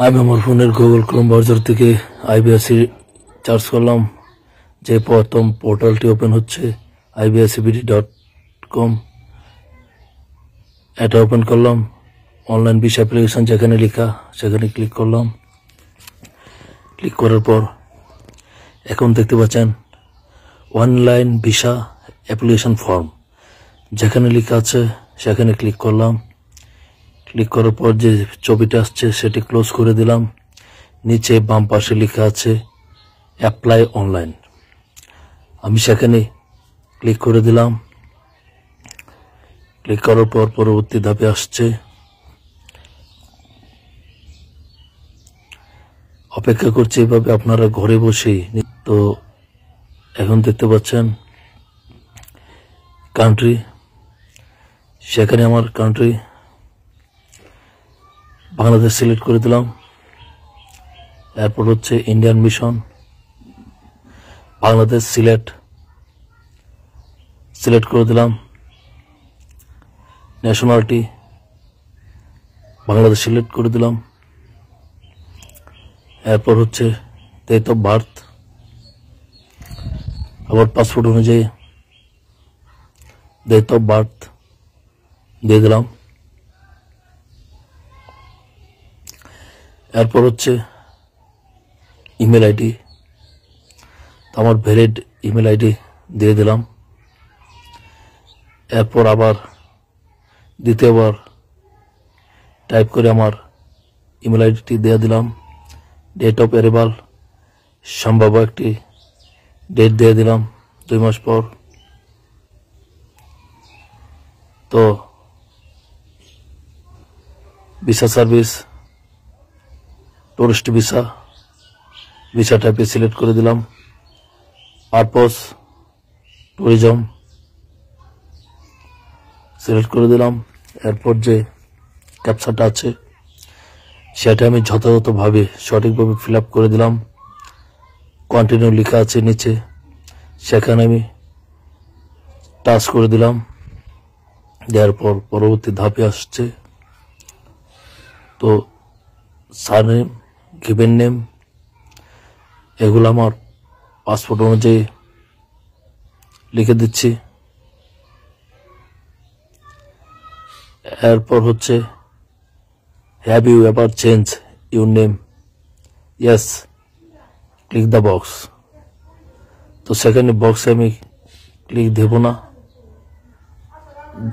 আমি আমার ফোনের গুগল ক্রোম ব্রাউজার থেকে আইবিএসসি সার্চ করলাম। যে প্রথম পোর্টালটি ওপেন হচ্ছে ibscbd.com, এটা ওপেন করলাম। অনলাইন ভিসা অ্যাপ্লিকেশন যেখানে লেখা সেখানে ক্লিক করলাম। ক্লিক করার পর এখন দেখতে পাচ্ছেন অনলাইন ভিসা অ্যাপ্লিকেশন ফর্ম, যেখানে লেখা আছে সেখানে ক্লিক করলাম। ক্লিক করার পর যে ছবিটা আসছে সেটি ক্লোজ করে দিলাম। নিচে বাম পাশে লেখা আছে অ্যাপ্লাই অনলাইন, আমি সেখানে ক্লিক করে দিলাম। ক্লিক করার পর পরবর্তী ধাপে আসছে, অপেক্ষা করছে এভাবে আপনারা ঘরে বসেই। তো এখন দেখতে পাচ্ছেন কান্ট্রি, সেখানে আমার কান্ট্রি বাংলাদেশ সিলেক্ট করে দিলাম। এরপর হচ্ছে ইন্ডিয়ান মিশন, বাংলাদেশ সিলেক্ট করে দিলাম। ন্যাশনালিটি বাংলাদেশ সিলেক্ট করে দিলাম। এরপর হচ্ছে ডেট অফ বার্থ, আবার পাসপোর্ট অনুযায়ী ডেট অফ বার্থ দিয়ে দিলাম। এরপর হচ্ছে ইমেল আইডি, আমার ভ্যালিড ইমেল আইডি দিয়ে দিলাম। এরপর আবার দ্বিতীয়বার টাইপ করে আমার ইমেল আইডিটি দিয়ে দিলাম। ডেট অফ অ্যারাইভাল সম্ভাব্য একটি ডেট দিয়ে দিলাম 2 মাস পর। তো ভিসা সার্ভিস, টুরিস্ট ভিসা টাইপে সিলেক্ট করে দিলাম। পারপস ট্যুরিজম সিলেক্ট করে দিলাম। এরপর যে ক্যাপচাটা আছে সেটা আমি যথাযথভাবে সঠিকভাবে ফিল আপ করে দিলাম। কন্টিনিউ লেখা আছে নিচে, সেখানে আমি টাচ করে দিলাম। দেওয়ার পর পরবর্তী ধাপে আসছে, তো সারনেম, গিভেন নেম এগুলো আমার পাসপোর্ট অনুযায়ী লিখে দিচ্ছি। এরপর হচ্ছে have you ever change your name, yes, click the box. তো সেখানে বক্সে আমি ক্লিক দেব না,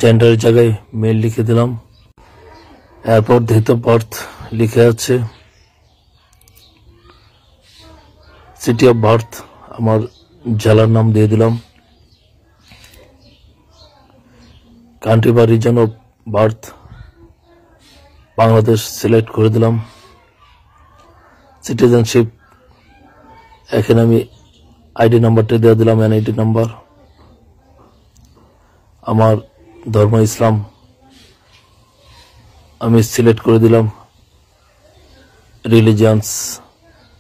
জেন্ডারের জায়গায় মেল লিখে দিলাম। এরপর ডেট অফ বার্থ লিখে আছে, সিটি অফ বার্থ আমার জেলার নাম দিয়ে দিলাম। কান্ট্রি বা reason of birth Bangladesh select করে দিলাম। সিটিজেনশিপ এখানে আমি আইডি নাম্বারটা দিয়ে দিলাম, এনআইডি নাম্বার। আমার ধর্ম ইসলাম আমি সিলেক্ট করে দিলাম। রিলিজিয়ান্স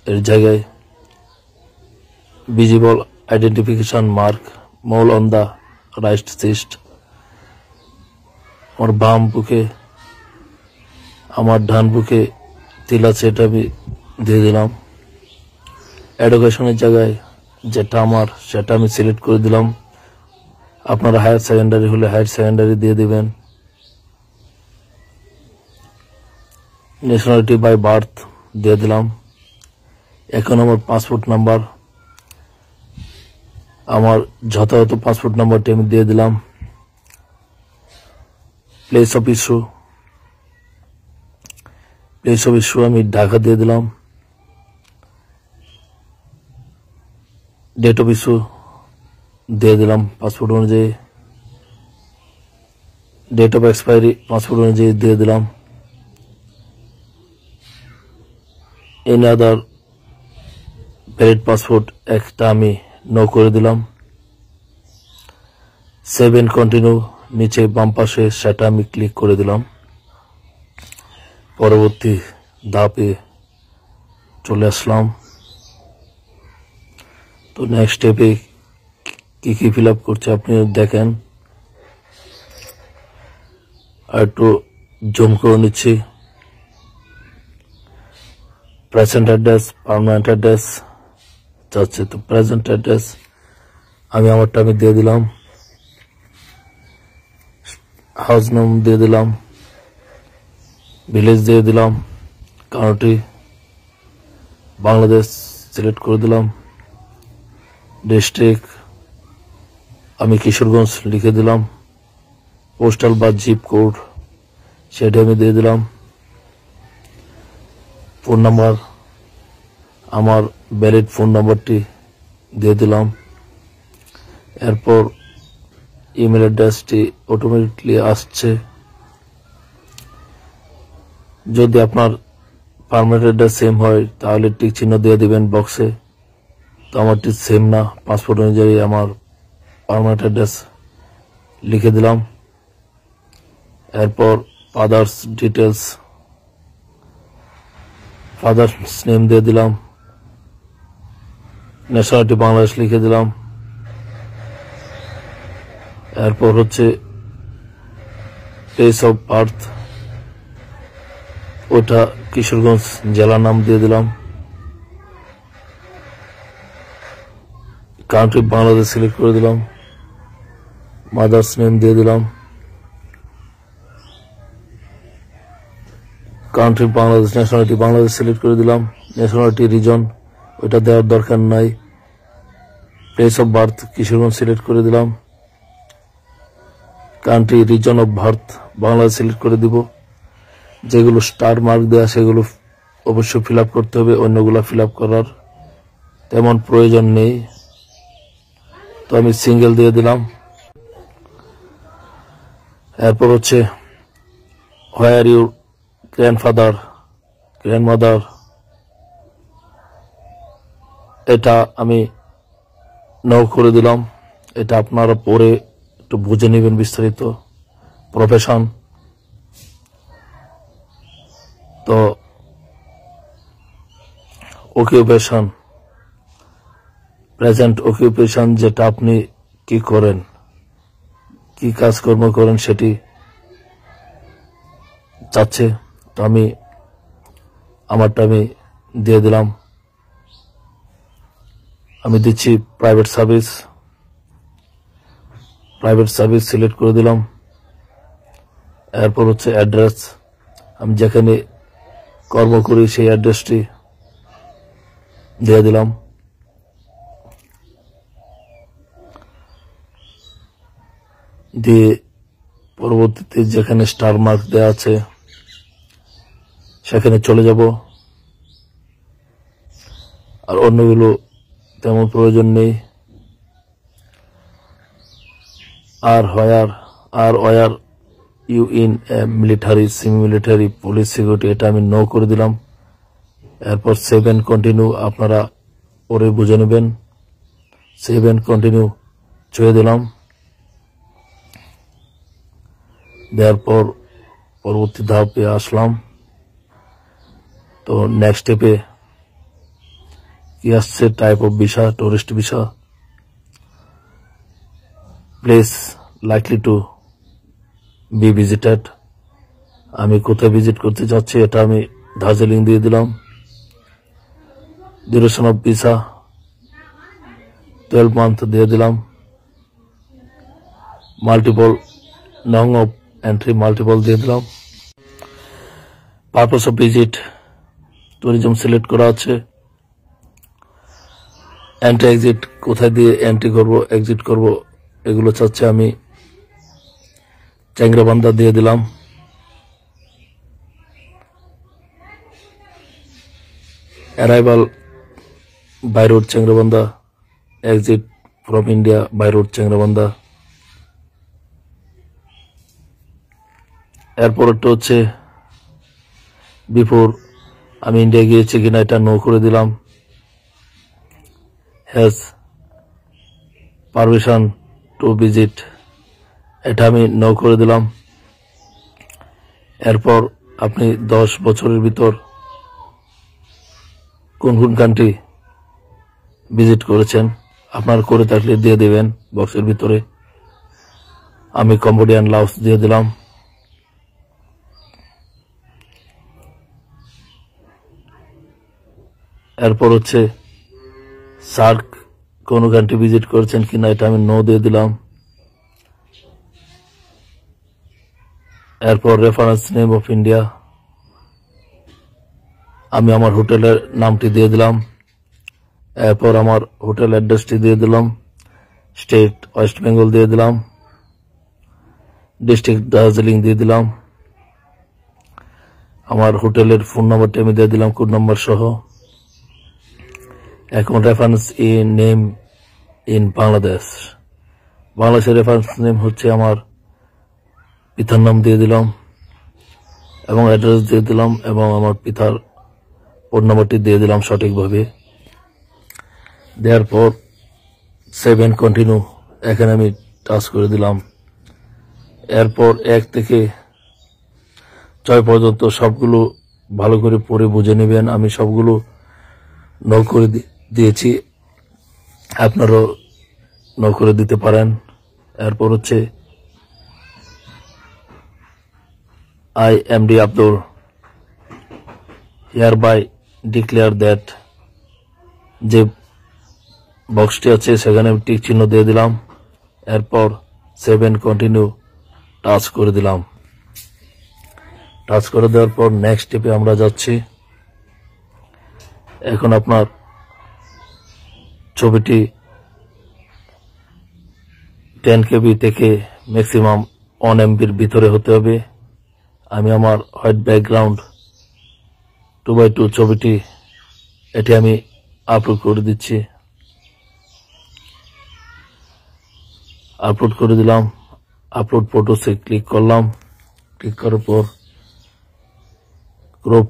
এর জায়গায় visible identification mark mole on the right chest, আমার বাম বুকে, আমার ডান বুকে তিল আছে, এটা আমি দিয়ে দিলাম। এডুকেশনের জায়গায় যেটা আমার সেটা আমি সিলেক্ট করে দিলাম। আপনারা হায়ার সেকেন্ডারি হলে হায়ার সেকেন্ডারি দিয়ে দিবেন। ন্যাশনালিটি বাই বার্থ দিয়ে দিলাম। এখন আমার পাসপোর্ট নাম্বার, আমার যথাযথ পাসপোর্ট নাম্বারটি আমি দিয়ে দিলাম। প্লেস অফ ইস্যু আমি ঢাকা দিয়ে দিলাম। ডেট অফ ইস্যু দিয়ে দিলাম পাসপোর্ট অনুযায়ী। ডেট অফ এক্সপায়ারি পাসপোর্ট অনুযায়ী দিয়ে দিলাম। এনি আদার ভ্যালিড পাসপোর্ট একটা আমি নো করে দিলাম। সেভ এন্ড কন্টিনিউ নিচে বাম পাশে সেটা আমি ক্লিক করে দিলাম। পরবর্তী ধাপে চলে আসলাম। তো নেক্সট স্টেপে কি কি ফিল আপ করছে আপনি দেখেন। আর একটু জুম করে নিচ্ছি। প্রেজেন্ট অ্যাড্রেস, পার্মানেন্ট অ্যাড্রেস চাচ্ছে। তো প্রেজেন্ট অ্যাড্রেস আমি আমারটা আমি দিয়ে দিলাম, হাউস নাম দিয়ে দিলাম, ভিলেজ দিয়ে দিলাম, কাউন্টি বাংলাদেশ সিলেক্ট করে দিলাম, ডিস্ট্রিক্ট আমি কিশোরগঞ্জ লিখে দিলাম, পোস্টাল বা জিপ কোড সেটা আমি দিয়ে দিলাম, ফোন নাম্বার আমার ভ্যালিড ফোন নাম্বারটি দিয়ে দিলাম। এরপর ইমেল অ্যাড্রেসটি অটোমেটিকলি আসছে। যদি আপনার পার্মানেন্ট অ্যাড্রেস সেম হয় তাহলে টিক চিহ্ন দিয়ে দিবেন বক্সে। তো আমারটি সেম না, পাসপোর্ট অনুযায়ী আমার পার্মানেন্ট অ্যাড্রেস লিখে দিলাম। এরপর ফাদার্স ডিটেলস, ফাদার্স নেম দিয়ে দিলাম, ন্যাশনালিটি বাংলাদেশ লিখে দিলাম। এরপর হচ্ছে প্লেস অফ বার্থ, ওটা কিশোরগঞ্জ জেলার নাম দিয়ে দিলাম। কান্ট্রি বাংলাদেশ সিলেক্ট করে দিলাম, মাদার্স নেম দিয়ে দিলাম, country Bangladesh, nationality Bangladesh select করে দিলাম। ন্যাশনালিটি রিজন ওইটা দেওয়ার দরকার নাই। Place of birth Kishoreganj select করে দিলাম, country reason of birth Bangladesh select করে দিব। যেগুলো স্টার মার্ক দেওয়া সেগুলো অবশ্যই ফিল আপ করতে হবে, অন্যগুলো ফিল আপ করার তেমন প্রয়োজন নেই। তো আমি সিঙ্গেল দিয়ে দিলাম। এরপর হচ্ছে হোয়ার ইউর গ্র্যান্ডফাদার, গ্র্যান্ডমাদার, এটা আমি নো করে দিলাম। এটা আপনারা পরে একটু বুঝে নেবেন বিস্তারিত। প্রফেশন, তো অকুপেশন, প্রেজেন্ট অকুপেশন যেটা আপনি কি করেন, কি কাজকর্ম করেন সেটি চাচ্ছে। তো আমি আমারটা আমি দিয়ে দিলাম। আমি দিচ্ছি private service, private service select করে দিলাম। এরপর হচ্ছে অ্যাড্রেস, আমি যেখানে কর্ম করি সেই অ্যাড্রেসটি দিয়ে দিলাম। দিয়ে পরবর্তীতে যেখানে স্টার মার্ক দেওয়া আছে সেখানে চলে যাব। আর অন্যগুলো তেমন প্রয়োজন নেই। আর were you in military, semi military, police, security, এটা আমি নো করে দিলাম। এরপর সেভ এন্ড কন্টিনিউ, আপনারা পরে বুঝে নেবেন। সেভ এন্ড কন্টিনিউ ছুঁয়ে দিলাম। দেওয়ার পর পরবর্তী ধাপে আসলাম। তো নেক্সট স্টেপে কি আসছে, type of visa, tourist visa, place likely to be visited, আমি কোথায় ভিজিট করতে যাচ্ছি এটা আমি দার্জিলিং দিয়ে দিলাম। ডিউরেশন অফ ভিসা 12 মান্থ দিয়ে দিলাম। মাল্টিপল নং অফ এন্ট্রি মাল্টিপল দিয়ে দিলাম। Purpose of visit tourism select করা আছে। এন্ট্রি এক্সিট, কোথায় দিয়ে এন্ট্রি করব এক্সিট করব এগুলো চাচ্ছে, আমি চ্যাংরাবান্ধা দিয়ে দিলাম। Arrival by road Changrabandha, exit from India by road Changrabandha. এরপরটা হচ্ছে বিফোর আমি ইন্ডিয়া গিয়েছি কিনা এটা নো করে দিলাম। হ্যাজ পারমিশন টু ভিজিট, এটা আমি নো করে দিলাম। এরপর আপনি 10 বছরের ভিতর কোন কোন কান্ট্রি ভিজিট করেছেন আপনার করে থাকলে দিয়ে দেবেন বক্সের ভিতরে। আমি কম্বোডিয়ান, লাওস দিয়ে দিলাম। এরপর হচ্ছে সার্ক কোন কান্ট্রি ভিজিট করেছেন কিনা, এটা আমি নো দিয়ে দিলাম। এরপর রেফারেন্স নেম অফ ইন্ডিয়া, আমি আমার হোটেলের নামটি দিয়ে দিলাম। এরপর আমার হোটেল অ্যাড্রেসটি দিয়ে দিলাম। স্টেট ওয়েস্ট বেঙ্গল দিয়ে দিলাম। ডিস্ট্রিক্ট দার্জিলিং দিয়ে দিলাম। আমার হোটেলের ফোন নাম্বারটি আমি দিয়ে দিলাম কোড নাম্বার সহ। এখন রেফারেন্স নেম ইন বাংলাদেশ, বাংলাদেশের রেফারেন্স নেম হচ্ছে আমার পিতার নাম দিয়ে দিলাম এবং অ্যাড্রেস দিয়ে দিলাম এবং আমার পিতার ফোন নাম্বারটি দিয়ে দিলাম সঠিকভাবে। দেওয়ার পর সেভ এন্ড কন্টিনিউ এখানে আমি টাচ করে দিলাম। এরপর 1 থেকে 6 পর্যন্ত সবগুলো ভালো করে পড়ে বুঝে নেবেন। আমি সবগুলো ন করে দিয়েছি, আপনারাও ন করে দিতে পারেন। এরপর হচ্ছে I MD Abdul hereby declare that, যে বক্সটি আছে সেখানে আমি টিক চিহ্ন দিয়ে দিলাম। এরপর সেভ এন্ড কন্টিনিউ টাচ করে দিলাম। টাচ করে দেওয়ার পর নেক্সট স্টেপে আমরা যাচ্ছি। এখন আপনার ছবিটি 10 KB থেকে ম্যাক্সিমাম 1 MBর ভিতরে হতে হবে। আমি আমার হোয়াইট ব্যাকগ্রাউন্ড 2x2 ছবিটি এটি আমি আপলোড করে দিচ্ছি। আপলোড করে দিলাম। আপলোড ফটোসে ক্লিক করলাম। ক্লিক করার পর ক্রপ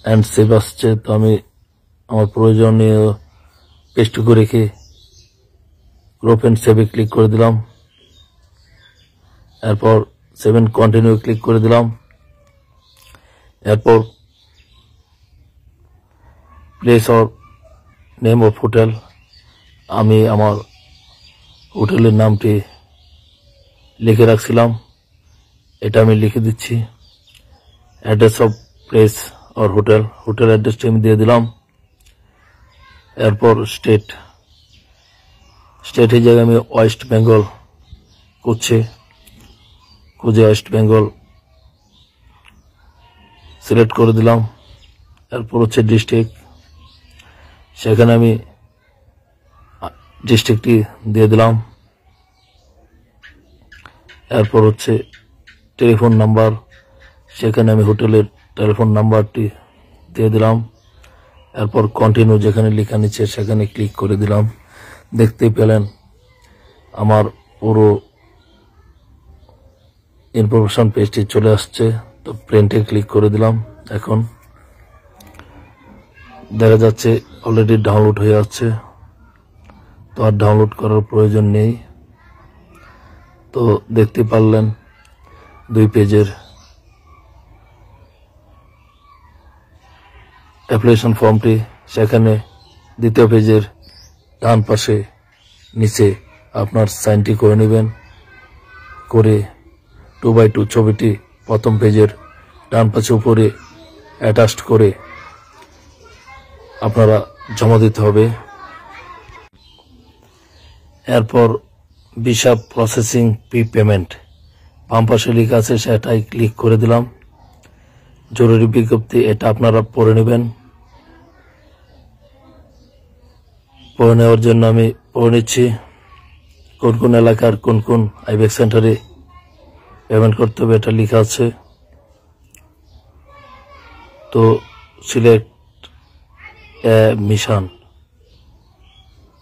অ্যান্ড সেভ আসছে, তো আমি আমার প্রয়োজনীয় পেস্ট করে রেখে ক্রপ অ্যান্ড সেভে ক্লিক করে দিলাম। এরপর সেভ এন্ড কন্টিনিউ ক্লিক করে দিলাম। এরপর place or name of hotel, আমি আমার হোটেলের নামটি লিখে রাখছিলাম, এটা আমি লিখে দিচ্ছি। Address of place or hotel, hotel অ্যাড্রেসটি আমি দিয়ে দিলাম। এরপর স্টেটের জায়গায় আমি ওয়েস্ট বেঙ্গল খুঁজে ওয়েস্ট বেঙ্গল সিলেক্ট করে দিলাম। এরপর হচ্ছে ডিস্ট্রিক্ট, সেখানে আমি ডিস্ট্রিক্টটি দিয়ে দিলাম। এরপর হচ্ছে টেলিফোন নাম্বার, সেখানে আমি হোটেলের টেলিফোন নাম্বারটি দিয়ে দিলাম। এরপর কন্টিনিউ যেখানে লেখা নিচ্ছে সেখানে ক্লিক করে দিলাম। দেখতেই পেলেন আমার পুরো ইনফরমেশন পেজটি চলে আসছে। তো প্রিন্টে ক্লিক করে দিলাম। এখন দেখা যাচ্ছে অলরেডি ডাউনলোড হয়ে যাচ্ছে, তো আর ডাউনলোড করার প্রয়োজন নেই। তো দেখতে পারলেন 2 পেজের অ্যাপ্লিকেশন ফর্মটি, সেখানে দ্বিতীয় পেজের ডান পাশে নিচে আপনার সাইনটি করে নেবেন, করে 2x2 ছবিটি প্রথম পেজের ডান পাশে উপরে অ্যাটাচড করে আপনারা জমা দিতে হবে। এরপর ভিসা প্রসেসিং ফি পেমেন্ট বাম পাশে লেখা আছে, সেটাই ক্লিক করে দিলাম। জরুরি বিজ্ঞপ্তি, এটা আপনারা পড়ে নেবেন। পড়ে নেওয়ার জন্য আমি পড়ে নিচ্ছি কোন কোন এলাকার কোন কোন আইবেক সেন্টারে পেমেন্ট করতে হবে, এটা লেখা আছে। তো সিলেক্ট এ মিশন,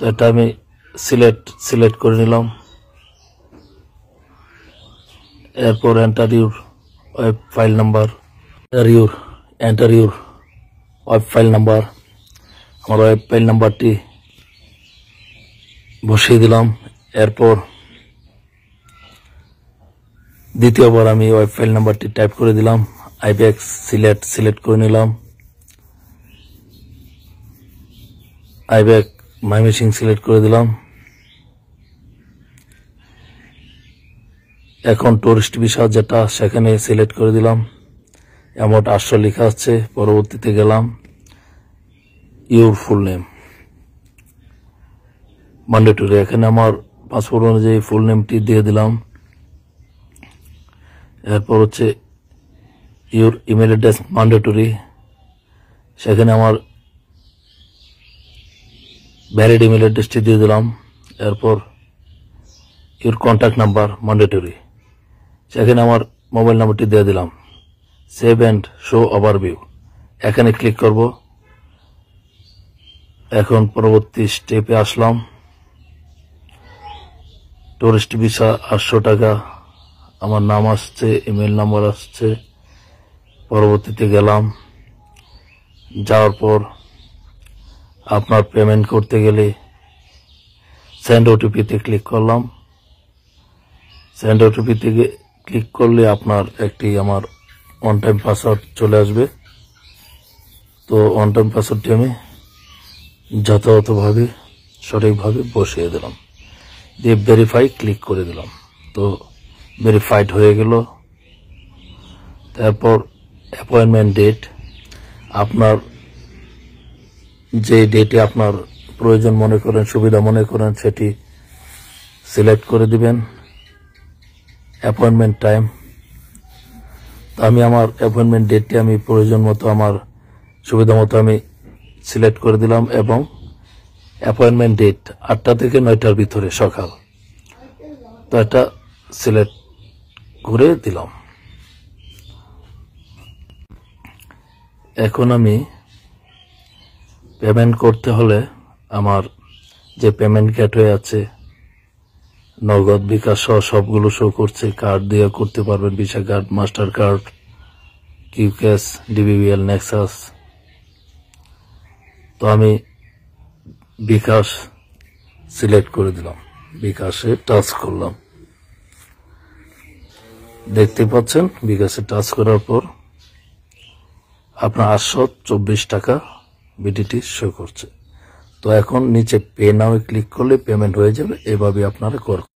তো এটা আমি সিলেক্ট করে নিলাম। এরপর enter your web file number, enter your web file number, আমার ওয়েব ফাইল নাম্বারটি বসিয়ে দিলাম। এরপর দ্বিতীয়বার আমি ওয়েব ফাইল নাম্বারটি টাইপ করে দিলাম। আইবেক্স সিলেক্ট করে নিলাম। আইবেক মাইমেসিং সিলেক্ট করে দিলাম। এখন টুরিস্ট ভিসা যেটা, সেখানে সিলেক্ট করে দিলাম। অ্যামাউন্ট 800 লেখা আছে। পরবর্তীতে গেলাম। Your full name mandatory. এখানে আমার পাসপোর্ট অনুযায়ী ফুল নেমটি দিয়ে দিলাম। এরপর হচ্ছে ইউর ইমেল অ্যাড্রেস ম্যান্ডেটরি, সেখানে আমার ভ্যালিড ইমেল অ্যাড্রেসটি দিয়ে দিলাম। এরপর ইউর কন্ট্যাক্ট নাম্বার ম্যান্ডেটরি, সেখানে আমার মোবাইল নাম্বারটি দিয়ে দিলাম। সেভ অ্যান্ড শো ওভারভিউ, এখানে ক্লিক করব। এখন পরবর্তী স্টেপে আসলাম। টুরিস্ট ভিসা 800 টাকা, আমার নাম আসছে, ইমেল নাম্বার আসছে। পরবর্তীতে গেলাম, যাওয়ার পর আপনার পেমেন্ট করতে গেলে সেন্ড ওটিপিতে ক্লিক করলাম। সেন্ড ওটিপিতে ক্লিক করলে আপনার একটি আমার ওয়ান টাইম পাসওয়ার্ড চলে আসবে। তো ওয়ান টাইম পাসওয়ার্ডটি আমি যথাযথভাবে সঠিকভাবে বসিয়ে দিলাম, দিয়ে ভেরিফাই ক্লিক করে দিলাম। তো ভেরিফাইড হয়ে গেল। তারপর অ্যাপয়েন্টমেন্ট ডেট, আপনার যে ডেটে আপনার প্রয়োজন মনে করেন, সুবিধা মনে করেন, সেটি সিলেক্ট করে দিবেন। অ্যাপয়েন্টমেন্ট টাইম, তো আমি আমার অ্যাপয়েন্টমেন্ট ডেটটি আমি প্রয়োজন মতো আমার সুবিধা মতো আমি সিলেক্ট করে দিলাম এবং অ্যাপয়েন্টমেন্ট ডেট 8টা থেকে 9টার ভিতরে সকাল, তো এটা সিলেক্ট করে দিলাম। এখন আমি পেমেন্ট করতে হলে আমার যে পেমেন্ট গেটওয়ে আছে, নগদ, বিকাশ সহ সবগুলো শো করছে। কার্ড দিয়ে করতে পারবেন, Visa card, Mastercard, Q Cash, DBBL, Nexus. তো আমি বিকাশ সিলেক্ট করে দিলাম, বিকাশে টাচ করলাম। দেখতে পাচ্ছেন বিকাশে টাচ করার পর আপনার 824 টাকা বিডিটি শো করছে। তো এখন নিচে পে নাও ক্লিক করলে পেমেন্ট হয়ে যাবে। এভাবে আপনারা করবেন।